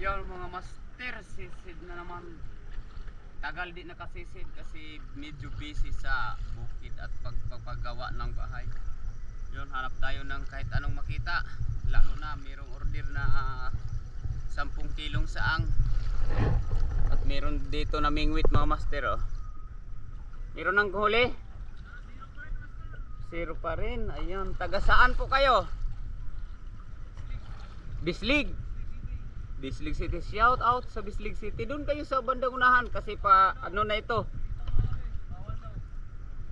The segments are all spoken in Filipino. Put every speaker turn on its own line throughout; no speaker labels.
Yun mga master, sisid na naman. Tagal di nakasisid kasi medyo busy sa bukid at pagpagawa ng bahay. Yun, hanap tayo ng kahit anong makita. Lalo na mayroong order na 10 kilong saang. At meron dito na mingwit mga master, oh. Meron ng huli? Zero pa rin. Ayun, taga saan po kayo? Bislig. Bislig City, shout out sa Bislig City. Doon kayo sa bandang unahan kasi pa ano na ito.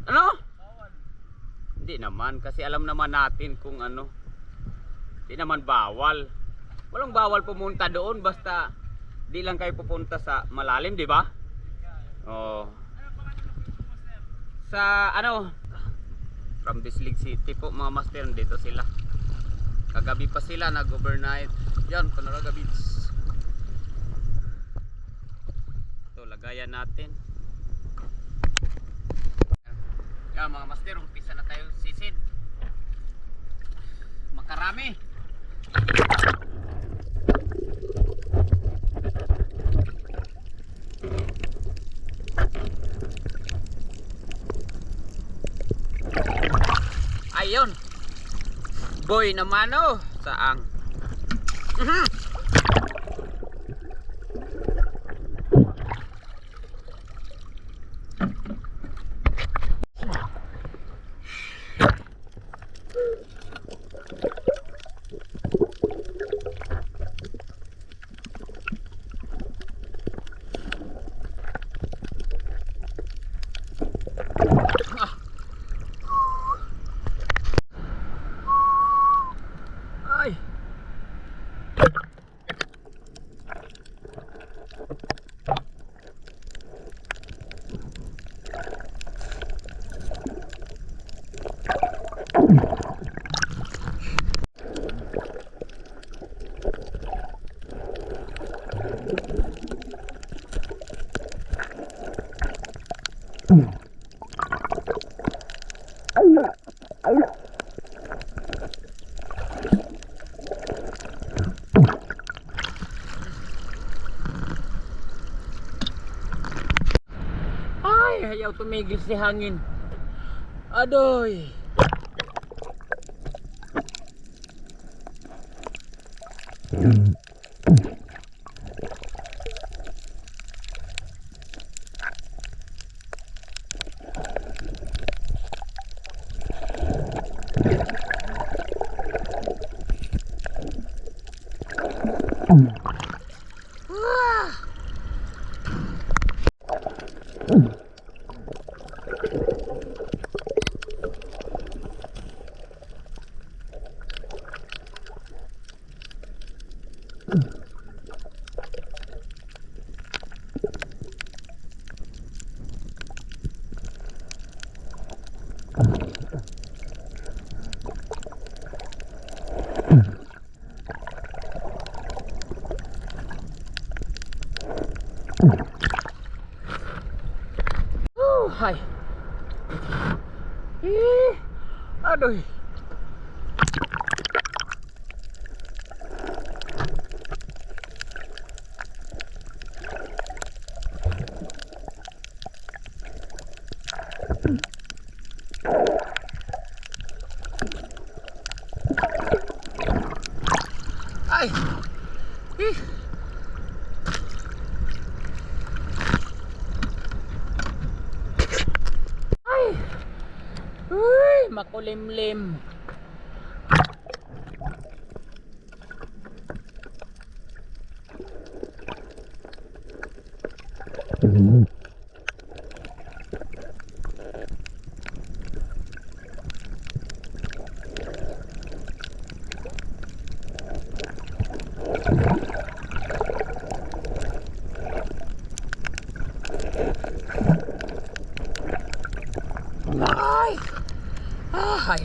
Ano? Hindi naman kasi alam naman natin kung ano. Hindi naman bawal. Walang bawal pumunta doon basta di lang kayo pupunta sa malalim, di ba? Oh. Sa ano? From Bislig City po mga master, dito sila. Kagabi pa sila nag-overnight. Yan, Panaraga Beach. Ito, lagayan natin. Yan mga master, umpisa na tayo sisid. Makarami. Ayun. Boy naman, oh, saang. Ay. Ay, ayaw tumigil si hangin. Adoy. Hay. Aduh. Ay. Uy, makulimlim. Ay. Ay.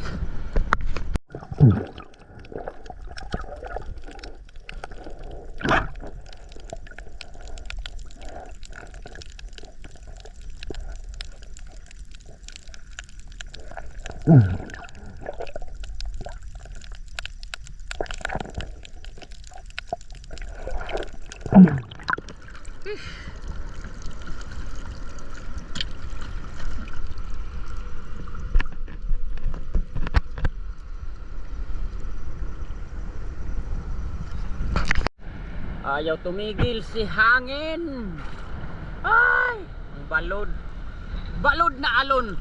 Ayaw tumigil si hangin. Ay, ang balod. Balod na alon.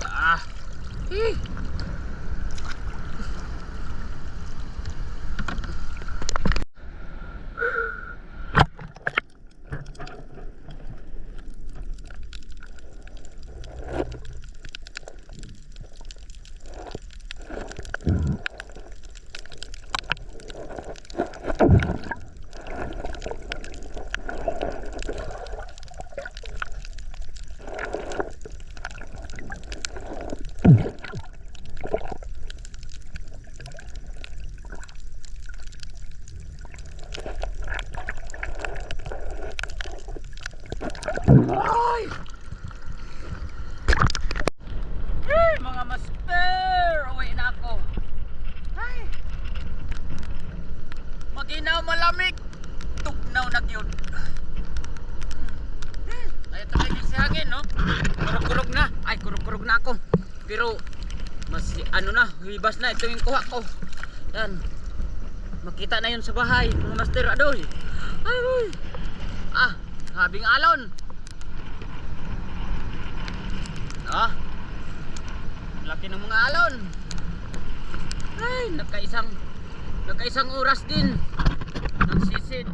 Ah. Ay! Hey, mga master! Uwi na ako. Ay! Maginaw malamig. Tugnaw na yun. Ay, tumigil si hangin, no? Kurog-kurog na. Ay, kurog-kurog na ako. Pero, mas ano na, hibas na. Ito yung kuha ko. Yan. Makita na yun sa bahay. Mga master, adoy. Ay! Ah, habing alon. Ah, laki ng mga alon. Ay, nagkaisang oras din ng sisid.